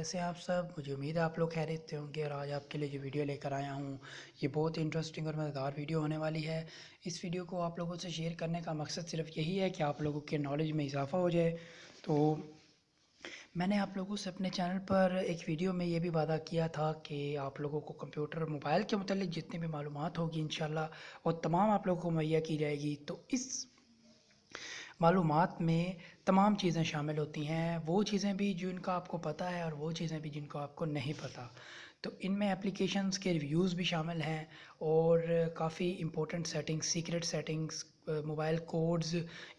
कैसे हैं आप सब। मुझे उम्मीद है आप लोग खैरियत से होंगे और आज आपके लिए जो वीडियो लेकर आया हूँ ये बहुत इंटरेस्टिंग और मज़ेदार वीडियो होने वाली है। इस वीडियो को आप लोगों से शेयर करने का मकसद सिर्फ यही है कि आप लोगों के नॉलेज में इजाफ़ा हो जाए। तो मैंने आप लोगों से अपने चैनल पर एक वीडियो में ये भी वादा किया था कि आप लोगों को कंप्यूटर और मोबाइल के मतलब जितनी भी मालूमात होगी इंशाल्लाह वो तमाम आप लोगों को मुहैया की जाएगी। तो इस मालूमात में तमाम चीज़ें शामिल होती हैं, वो चीज़ें भी जिनका आपको पता है और वो चीज़ें भी जिनको आपको नहीं पता। तो इनमें एप्लीकेशंस के रिव्यूज़ भी शामिल हैं और काफ़ी important settings, secret settings, mobile codes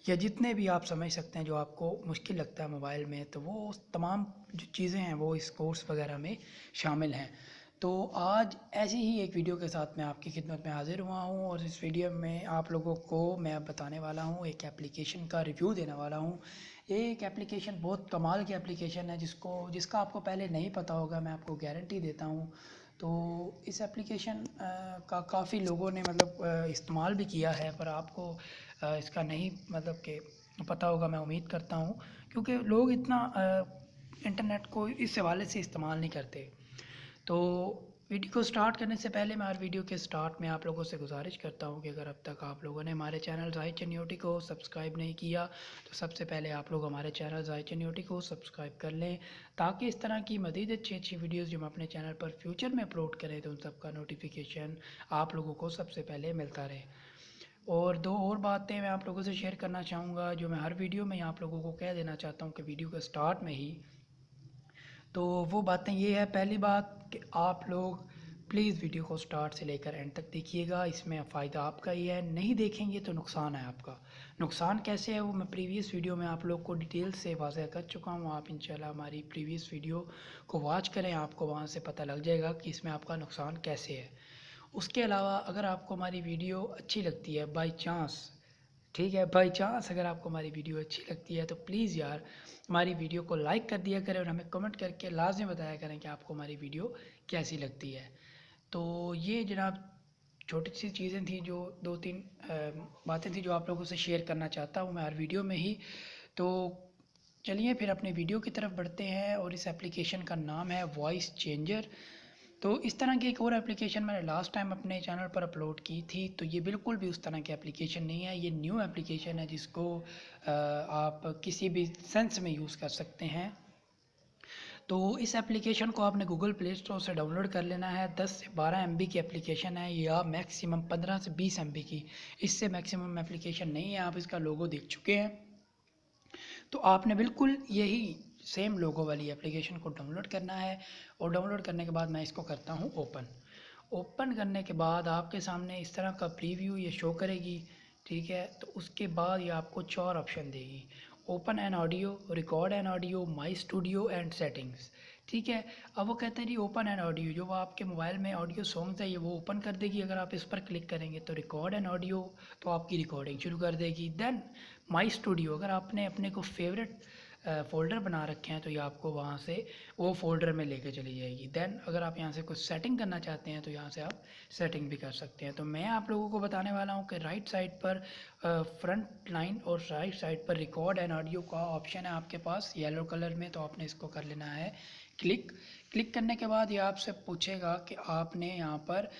या जितने भी आप समझ सकते हैं जो आपको मुश्किल लगता है मोबाइल में, तो वो तमाम जो चीज़ें हैं वो इस कोर्स वगैरह में शामिल हैं। तो आज ऐसी ही एक वीडियो के साथ मैं आपकी खिदमत में हाज़िर हुआ हूँ और इस वीडियो में आप लोगों को मैं बताने वाला हूँ, एक एप्लीकेशन का रिव्यू देने वाला हूँ। ये एक एप्लीकेशन बहुत कमाल की एप्लीकेशन है जिसका आपको पहले नहीं पता होगा, मैं आपको गारंटी देता हूँ। तो इस एप्लीकेशन का काफ़ी लोगों ने मतलब इस्तेमाल भी किया है, पर आपको इसका नहीं मतलब कि पता होगा, मैं उम्मीद करता हूँ, क्योंकि लोग इतना इंटरनेट को इस हवाले से इस्तेमाल नहीं करते। तो वीडियो को स्टार्ट करने से पहले मैं हर वीडियो के स्टार्ट में आप लोगों से गुजारिश करता हूं कि अगर अब तक आप लोगों ने हमारे चैनल ज़ाहिद चनियोटी को सब्सक्राइब नहीं किया तो सबसे पहले आप लोग हमारे चैनल ज़ाहिद चनियोटी को सब्सक्राइब कर लें, ताकि इस तरह की मज़ीद अच्छी अच्छी वीडियोज़ जो हम अपने चैनल पर फ्यूचर में अपलोड करें तो उन सब का नोटिफिकेशन आप लोगों को सबसे पहले मिलता रहे। और दो और बातें मैं आप लोगों से शेयर करना चाहूँगा जो मैं हर वीडियो में आप लोगों को कह देना चाहता हूँ कि वीडियो के स्टार्ट में ही। तो वो बातें ये है, पहली बात कि आप लोग प्लीज़ वीडियो को स्टार्ट से लेकर एंड तक देखिएगा, इसमें फ़ायदा आपका ही है, नहीं देखेंगे तो नुकसान है आपका। नुकसान कैसे है वो मैं प्रीवियस वीडियो में आप लोग को डिटेल से वाज़ह कर चुका हूँ। आप इंशाल्लाह हमारी प्रीवियस वीडियो को वॉच करें, आपको वहाँ से पता लग जाएगा कि इसमें आपका नुकसान कैसे है। उसके अलावा अगर आपको हमारी वीडियो अच्छी लगती है बाई चांस, ठीक है, बाई चांस अगर आपको हमारी वीडियो अच्छी लगती है तो प्लीज़ यार हमारी वीडियो को लाइक कर दिया करें और हमें कमेंट करके लाजमी बताया करें कि आपको हमारी वीडियो कैसी लगती है। तो ये जनाब छोटी सी चीज़ें थी, जो दो तीन बातें थी जो आप लोगों से शेयर करना चाहता हूँ मैं हर वीडियो में ही। तो चलिए फिर अपने वीडियो की तरफ बढ़ते हैं और इस एप्लीकेशन का नाम है वॉइस चेंजर। तो इस तरह की एक और एप्लीकेशन मैंने लास्ट टाइम अपने चैनल पर अपलोड की थी, तो ये बिल्कुल भी उस तरह की एप्लीकेशन नहीं है, ये न्यू एप्लीकेशन है जिसको आप किसी भी सेंस में यूज़ कर सकते हैं। तो इस एप्लीकेशन को आपने गूगल प्ले स्टोर से डाउनलोड कर लेना है। 10 से 12 एमबी की एप्लीकेशन है या मैक्सिमम 15 से 20 एमबी की, इससे मैक्सिमम एप्लीकेशन नहीं है। आप इसका लोगो देख चुके हैं। तो आपने बिल्कुल यही सेम लोगो वाली एप्लीकेशन को डाउनलोड करना है और डाउनलोड करने के बाद मैं इसको करता हूँ ओपन। ओपन करने के बाद आपके सामने इस तरह का प्रीव्यू ये शो करेगी, ठीक है। तो उसके बाद ये आपको 4 ऑप्शन देगी: open an audio, record an audio, my studio and settings, ठीक है। अब वो कहते हैं जी ओपन एन ऑडियो, जो वो आपके मोबाइल में ऑडियो सॉन्ग्स है ये वो ओपन कर देगी। अगर आप इस पर क्लिक करेंगे तो रिकॉर्ड एन ऑडियो, तो आपकी रिकॉर्डिंग शुरू कर देगी। देन माई स्टूडियो, अगर आपने अपने को फेवरेट फ़ोल्डर बना रखे हैं तो ये आपको वहाँ से वो फ़ोल्डर में लेके चली जाएगी। देन अगर आप यहाँ से कुछ सेटिंग करना चाहते हैं तो यहाँ से आप सेटिंग भी कर सकते हैं। तो मैं आप लोगों को बताने वाला हूँ कि राइट साइड पर फ्रंट लाइन और राइट साइड पर रिकॉर्ड एंड ऑडियो का ऑप्शन है आपके पास येलो कलर में, तो आपने इसको कर लेना है क्लिक। क्लिक करने के बाद ये आपसे पूछेगा कि आपने यहाँ पर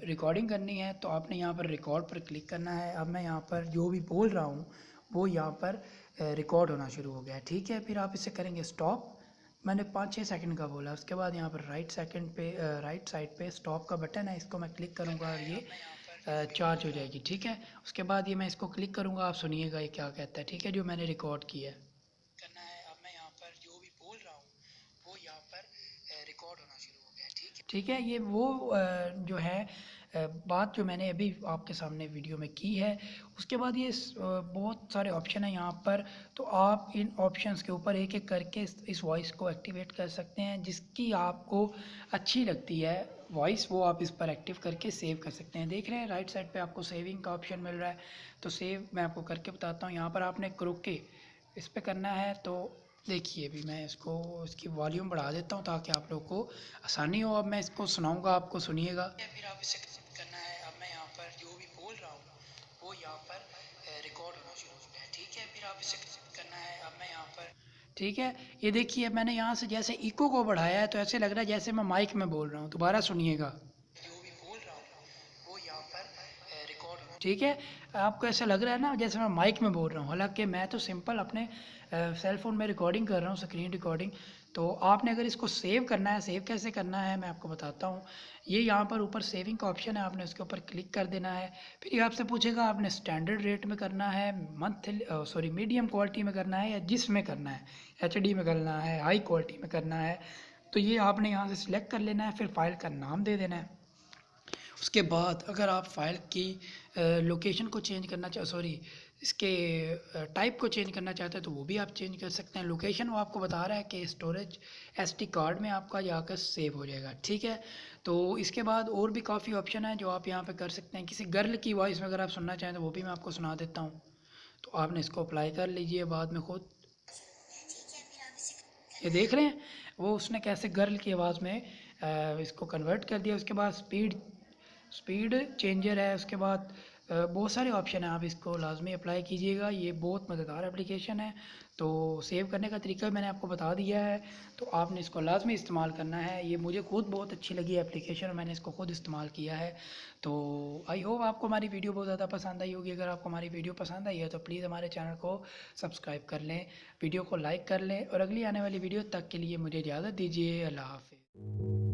रिकॉर्डिंग करनी है, तो आपने यहाँ पर रिकॉर्ड पर क्लिक करना है। अब मैं यहाँ पर जो भी बोल रहा हूँ वो यहाँ पर रिकॉर्ड होना शुरू हो गया है, ठीक है। फिर आप इसे करेंगे स्टॉप, मैंने 5-6 सेकंड का बोला। उसके बाद यहाँ पर राइट साइड पे स्टॉप का बटन है, इसको मैं क्लिक करूँगा और ये चार्ज हो जाएगी, ठीक है। उसके बाद ये मैं इसको क्लिक करूँगा, आप सुनिएगा ये क्या कहता है, ठीक है, जो मैंने रिकॉर्ड किया है करना है। अब मैं यहाँ पर जो भी बोल रहा हूँ वो यहाँ पर रिकॉर्ड होना शुरू हो गया है, ठीक है, ठीक है। ये वो जो है बात जो मैंने अभी आपके सामने वीडियो में की है। उसके बाद ये बहुत सारे ऑप्शन हैं यहाँ पर, तो आप इन ऑप्शंस के ऊपर एक एक करके इस वॉइस को एक्टिवेट कर सकते हैं। जिसकी आपको अच्छी लगती है वॉइस वो आप इस पर एक्टिव करके सेव कर सकते हैं। देख रहे हैं राइट साइड पे आपको सेविंग का ऑप्शन मिल रहा है, तो सेव मैं आपको करके बताता हूँ। यहाँ पर आपने क्रोके इस पर करना है, तो देखिए अभी मैं इसकी वॉल्यूम बढ़ा देता हूँ ताकि आप लोग को आसानी हो। अब मैं इसको सुनाऊंगा, आपको सुनिएगा। फिर आप इसे करना है। अब मैं यहाँ पर जो भी बोल रहा हूँ वो यहाँ पर रिकॉर्ड होना शुरू हो गया है, ठीक है। फिर आप इसे करना है। अब मैं यहाँ पर ठीक है। ये देखिए मैंने यहाँ से जैसे इको को बढ़ाया है तो ऐसे लग रहा है जैसे मैं माइक में बोल रहा हूँ। दोबारा सुनिएगा, जो भी बोल रहा हूँ वो यहाँ पर रिकॉर्ड हो, ठीक है। आपको ऐसा लग रहा है ना जैसे मैं माइक में बोल रहा हूँ, हालांकि मैं तो सिंपल अपने सेल फ़ोन में रिकॉर्डिंग कर रहा हूँ, स्क्रीन रिकॉर्डिंग। तो आपने अगर इसको सेव करना है, सेव कैसे करना है मैं आपको बताता हूँ। ये यहाँ पर ऊपर सेविंग का ऑप्शन है, आपने उसके ऊपर क्लिक कर देना है। फिर ये आपसे पूछेगा आपने स्टैंडर्ड रेट में करना है, सॉरी मीडियम क्वालिटी में करना है, या जिस में करना है, एचडी में करना है, हाई क्वालिटी में करना है। तो ये आपने यहाँ से सिलेक्ट कर लेना है, फिर फाइल का नाम दे देना है। उसके बाद अगर आप फाइल की लोकेशन को चेंज करना सॉरी इसके टाइप को चेंज करना चाहते हैं तो वो भी आप चेंज कर सकते हैं। लोकेशन वो आपको बता रहा है कि स्टोरेज एसडी कार्ड में आपका जाकर सेव हो जाएगा, ठीक है। तो इसके बाद और भी काफ़ी ऑप्शन है जो आप यहाँ पे कर सकते हैं। किसी गर्ल की वॉइस में अगर आप सुनना चाहें तो वो भी मैं आपको सुना देता हूँ। तो आपने इसको अप्लाई कर लीजिए बाद में खुद। ये देख रहे हैं वो उसने कैसे गर्ल की आवाज़ में इसको कन्वर्ट कर दिया। उसके बाद स्पीड स्पीड चेंजर है। उसके बाद बहुत सारे ऑप्शन हैं, आप इसको लाजमी अप्लाई कीजिएगा। ये बहुत मज़ेदार एप्लीकेशन है। तो सेव करने का तरीका मैंने आपको बता दिया है, तो आपने इसको लाजमी इस्तेमाल करना है। ये मुझे खुद बहुत अच्छी लगी एप्लीकेशन और मैंने इसको खुद इस्तेमाल किया है। तो आई होप आपको हमारी वीडियो बहुत ज़्यादा पसंद आई होगी। अगर आपको हमारी वीडियो पसंद आई है तो प्लीज़ हमारे चैनल को सब्सक्राइब कर लें, वीडियो को लाइक कर लें, और अगली आने वाली वीडियो तक के लिए मुझे इजाज़त दीजिए। अल्लाह हाफ़िज़।